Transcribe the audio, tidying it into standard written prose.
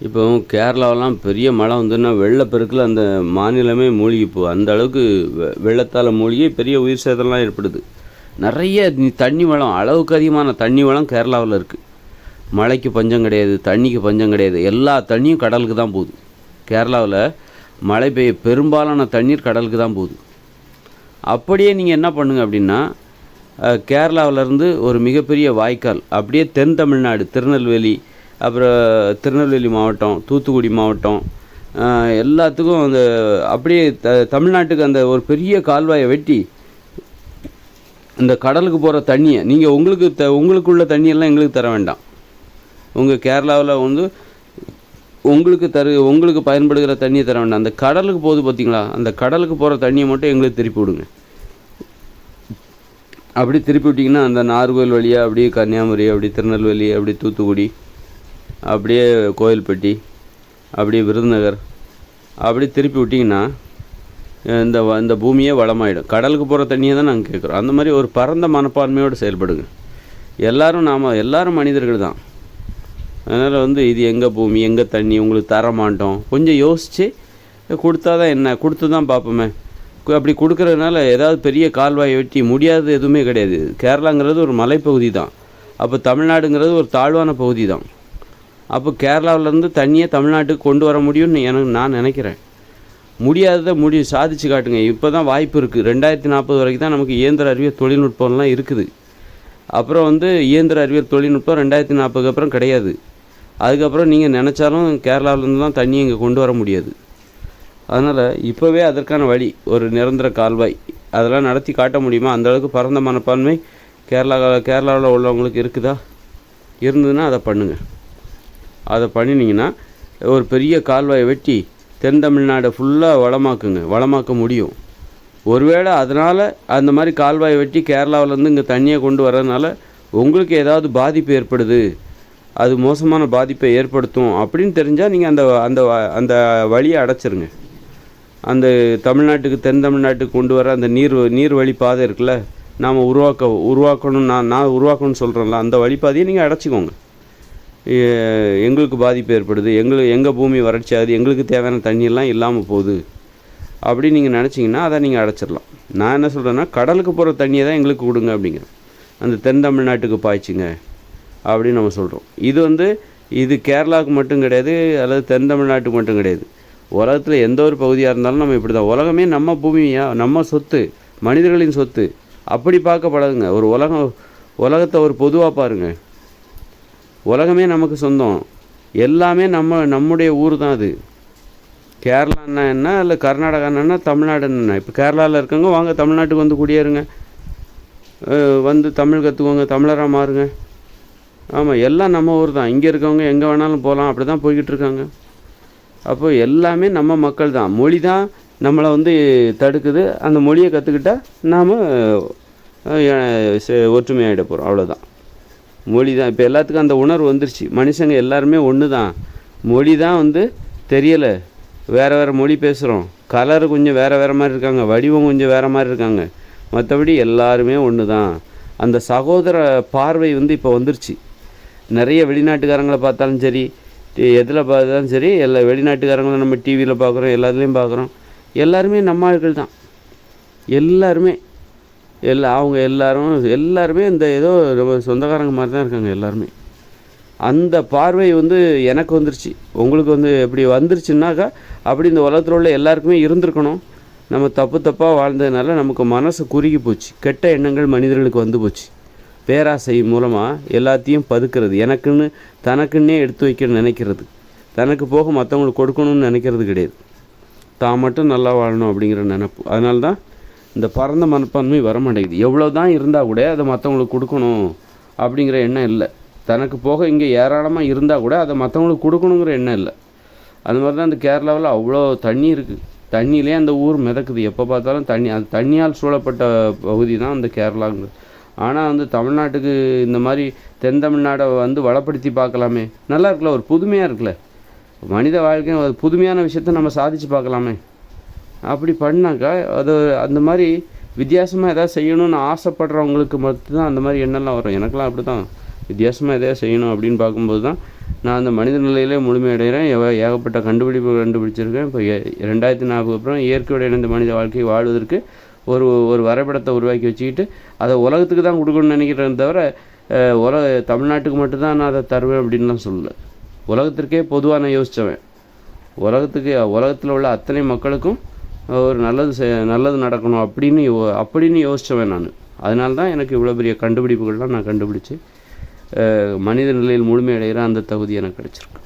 இப்போ கேரளாவெல்லாம் பெரிய மழை வந்ததுன்னா வெள்ளப்பெருக்கில் அந்த மாநிலமே மூழ்கி போகும். அந்த அளவுக்கு வெள்ளத்தால் மூழ்கி பெரிய உயிர் சேதம்லாம் ஏற்படுது. நிறைய தண்ணி வளம், அளவுக்கு அதிகமான தண்ணி வளம் கேரளாவில் இருக்குது. மழைக்கு பஞ்சம் கிடையாது, தண்ணிக்கு பஞ்சம் கிடையாது. எல்லா தண்ணியும் கடலுக்கு தான் போகுது. கேரளாவில் மழை பெய்ய பெரும்பாலான தண்ணீர் கடலுக்கு தான் போகுது. அப்படியே நீங்கள் என்ன பண்ணுங்க அப்படின்னா, கேரளாவிலேருந்து ஒரு மிகப்பெரிய வாய்க்கால் அப்படியே தென் தமிழ்நாடு, திருநெல்வேலி, அப்புறம் திருநெல்வேலி மாவட்டம், தூத்துக்குடி மாவட்டம், எல்லாத்துக்கும் அந்த அப்படியே தமிழ்நாட்டுக்கு அந்த ஒரு பெரிய கால்வாயை வெட்டி இந்த கடலுக்கு போகிற தண்ணியை நீங்கள் உங்களுக்குள்ள தண்ணியெல்லாம் எங்களுக்கு தர வேண்டாம். உங்கள் கேரளாவில் வந்து உங்களுக்கு பயன்படுகிற தண்ணியை தர வேண்டாம். அந்த கடலுக்கு போகுது பார்த்தீங்களா, அந்த கடலுக்கு போகிற தண்ணியை மட்டும் எங்களுக்கு திருப்பி விடுங்க. அப்படி திருப்பி விட்டிங்கன்னா அந்த நாகர்கோவில் வழியாக அப்படியே கன்னியாகுமரி, அப்படி திருநெல்வேலி, அப்படி தூத்துக்குடி, அப்படியே கோயில்பட்டி, அப்படியே விருதுநகர், அப்படி திருப்பி விட்டிங்கன்னா இந்த பூமியே வளமாயிடும். கடலுக்கு போகிற தண்ணியை தான் நாங்கள் கேட்குறோம். அந்த மாதிரி ஒரு பரந்த மனப்பான்மையோடு செயல்படுங்க. எல்லாரும் மனிதர்கள் தான். அதனால் வந்து இது எங்கள் பூமி, எங்கள் தண்ணி, உங்களுக்கு தர மாட்டோம். கொஞ்சம் யோசித்து கொடுத்தா தான் என்ன, கொடுத்து தான் பார்ப்போமே. அப்படி கொடுக்குறதுனால ஏதாவது பெரிய கால்வாயை வெட்டி முடியாதது எதுவுமே கிடையாது. கேரளாங்கிறது ஒரு மலைப்பகுதி தான். அப்போ தமிழ்நாடுங்கிறது ஒரு தாழ்வான பகுதி தான். அப்போ கேரளாவிலேருந்து தண்ணியை தமிழ்நாட்டுக்கு கொண்டு வர முடியும்னு நான் நினைக்கிறேன். முடியாததை சாதிச்சு காட்டுங்க. இப்போ தான் வாய்ப்பு இருக்குது. 2040 வரைக்கும் தான் நமக்கு இயந்திர அறிவியல் தொழில்நுட்பம்லாம் இருக்குது. அப்புறம் வந்து இயந்திர அறிவியல் தொழில்நுட்பம் 2040 அப்புறம் கிடையாது. அதுக்கப்புறம் நீங்கள் நினச்சாலும் கேரளாவிலேருந்து தான் தண்ணி இங்கே கொண்டு வர முடியாது. அதனால் இப்போவே அதற்கான வழி, ஒரு நிரந்தர கால்வாய் அதெல்லாம் நடத்தி காட்ட முடியுமா? அந்தளவுக்கு பரந்த மனப்பான்மை கேரளாவில் உள்ளவங்களுக்கு இருக்குதா? இருந்ததுன்னா அதை பண்ணுங்கள். அதை பண்ணினீங்கன்னா ஒரு பெரிய கால்வாயை வெட்டி தென் தமிழ்நாடை ஃபுல்லாக வளமாக்க முடியும். ஒருவேளை அதனால் அந்த மாதிரி கால்வாயை வெட்டி கேரளாவிலேருந்து இங்கே தண்ணியை கொண்டு வரதுனால உங்களுக்கு ஏதாவது பாதிப்பு ஏற்படுது, அது மோசமான பாதிப்பை ஏற்படுத்தும் அப்படின்னு தெரிஞ்சால் நீங்கள் அந்த வழியை அடைச்சிருங்க. அந்த தென் தமிழ்நாட்டுக்கு கொண்டு வர அந்த நீர் வழிப்பாதை இருக்குல்ல, நாம் உருவாக்கணும் நான் உருவாக்கணும்னு சொல்கிறேன்ல, அந்த வழிப்பாதையை நீங்கள் அடைச்சிக்கோங்க. எங்களுக்கு பாதிப்பு ஏற்படுது, எங்கள் பூமி வறட்சி ஆகுது, எங்களுக்கு தேவையான தண்ணியெல்லாம் இல்லாமல் போகுது அப்படின்னு நீங்கள் நினச்சிங்கன்னா அதை நீங்கள் அடைச்சிடலாம். நான் என்ன சொல்கிறேன்னா, கடலுக்கு போகிற தண்ணியை தான் எங்களுக்கு கொடுங்க அப்படிங்கிறோம். அந்த தென் தமிழ்நாட்டுக்கு பாய்ச்சிங்க அப்படின்னு நம்ம சொல்கிறோம். இது கேரளாவுக்கு மட்டும் கிடையாது, அல்லது தென் தமிழ்நாட்டுக்கு மட்டும் கிடையாது. உலகத்தில் எந்த ஒரு பகுதியாக இருந்தாலும் நம்ம இப்படி தான். உலகமே நம்ம பூமியா, நம்ம சொத்து, மனிதர்களின் சொத்து. அப்படி பார்க்க பழகுங்க. உலகத்தை ஒரு பொதுவாக பாருங்கள். உலகமே நமக்கு சொந்தம். எல்லாமே நம்முடைய ஊர் தான். அது கேரளான்னா என்ன, இல்லை கர்நாடகான்னா தமிழ்நாடு என்ன. இப்போ கேரளாவில் இருக்கவங்க வாங்க தமிழ்நாட்டுக்கு வந்து குடியேறுங்க, வந்து தமிழ் கற்றுக்கோங்க, தமிழராக மாறுங்க. ஆமாம், எல்லாம் நம்ம ஊர் தான். இங்கே இருக்கவங்க எங்கே வேணாலும் போகலாம், அப்படி தான் போய்கிட்டு இருக்காங்க. அப்போ எல்லாமே நம்ம மக்கள் தான். மொழி தான் நம்மளை வந்து தடுக்குது. அந்த மொழியை கற்றுக்கிட்டால் நாம் ஒற்றுமையாகிட போகிறோம், அவ்வளோதான். மொழி தான் இப்போ எல்லாத்துக்கும் அந்த உணர்வு வந்துருச்சு. மனுஷங்க எல்லாருமே ஒன்று தான். மொழி தான் வந்து தெரியலை, வேறு மொழி பேசுகிறோம். கலர் கொஞ்சம் வேறு மாதிரி இருக்காங்க, வடிவம் கொஞ்சம் வேறு மாதிரி இருக்காங்க. மற்றபடி எல்லாருமே ஒன்று தான். அந்த சகோதர பார்வை வந்து இப்போ வந்துருச்சு. நிறைய வெளிநாட்டுக்காரங்களை பார்த்தாலும் சரி, எதில் பார்த்தாலும் சரி, எல்லா வெளிநாட்டுக்காரங்களும் நம்ம டிவியில் பார்க்குறோம், எல்லாத்துலேயும் பார்க்குறோம். எல்லாருமே நம்ம ஆட்கள் தான். எல்லாருமே அவங்க எல்லாருமே இந்த ஏதோ நம்ம சொந்தக்காரங்க மாதிரி தான் இருக்காங்க எல்லாருமே. அந்த பார்வை வந்து எனக்கு வந்துருச்சு. உங்களுக்கு வந்து எப்படி வந்துருச்சுன்னாக்கா, அப்படி இந்த உலகத்தில் உள்ள எல்லாருக்குமே இருந்திருக்கணும். நம்ம தப்பாக வாழ்ந்ததுனால நமக்கு மனசு குறுகி போச்சு. கெட்ட எண்ணங்கள் மனிதர்களுக்கு வந்து போச்சு. பேராசை மூலமாக எல்லாத்தையும் பதுக்கிறது, தனக்குன்னே எடுத்து வைக்க நினைக்கிறது, தனக்கு போக மற்றவங்களுக்கு கொடுக்கணும்னு நினைக்கிறது கிடையாது. தான் மட்டும் நல்லா வாழணும் அப்படிங்கிற நினைப்பு. அதனால தான் இந்த பரந்த மனப்பான்மை வர மாட்டேங்குது. எவ்வளோ தான் இருந்தால் கூட அதை மற்றவங்களுக்கு கொடுக்கணும் அப்படிங்கிற எண்ணம் இல்லை. தனக்கு போக இங்கே ஏராளமாக இருந்தால் கூட அதை மற்றவங்களுக்கு கொடுக்கணுங்கிற எண்ணம் இல்லை. அது மாதிரி தான் இந்த கேரளாவில் அவ்வளோ தண்ணி இருக்குது. தண்ணியிலே அந்த ஊர் மிதக்குது. எப்போ பார்த்தாலும் தண்ணி. அது தண்ணியால் சூழப்பட்ட பகுதி தான் அந்த கேரளாங்கிறது. ஆனால் வந்து தமிழ்நாட்டுக்கு இந்த மாதிரி தென் தமிழ்நாடை வந்து வளப்படுத்தி பார்க்கலாமே. நல்லா இருக்குல்ல, ஒரு புதுமையாக இருக்குல்ல. மனித வாழ்க்கை ஒரு புதுமையான விஷயத்த நம்ம சாதித்து பார்க்கலாமே. அப்படி பண்ணாக்கா அது அந்த மாதிரி வித்தியாசமாக எதாவது செய்யணும்னு ஆசைப்படுறவங்களுக்கு மட்டும்தான் அந்த மாதிரி எண்ணம்லாம் வரும். எனக்கெல்லாம் அப்படி தான். வித்தியாசமாக எதையா செய்யணும் அப்படின்னு பார்க்கும்போது தான் நான் அந்த மனித நிலையிலே முழுமையடைகிறேன். ஏகப்பட்ட கண்டுபிடிப்புகள் கண்டுபிடிச்சிருக்கேன். இப்போ 2040 அப்புறம் இயற்கையோடு இணைந்த மனித வாழ்க்கை வாழ்வதற்கு ஒரு வரைபடத்தை உருவாக்கி வச்சுக்கிட்டு அதை உலகத்துக்கு தான் கொடுக்கணும்னு நினைக்கிறேன் தவிர தமிழ்நாட்டுக்கு மட்டும்தான் நான் அதை தருவேன் அப்படின்லாம் சொல்லலை. உலகத்திற்கே பொதுவாக நான் யோசித்தவன். உலகத்தில் உள்ள அத்தனை மக்களுக்கும் ஒரு நல்லது நடக்கணும் அப்படின்னு யோசித்தவன் நான். அதனால தான் எனக்கு இவ்வளோ பெரிய கண்டுபிடிப்புகள்லாம் நான் கண்டுபிடிச்சி மனித நிலையில் முழுமையடைகிற அந்த தகுதி எனக்கு கிடச்சிருக்கு.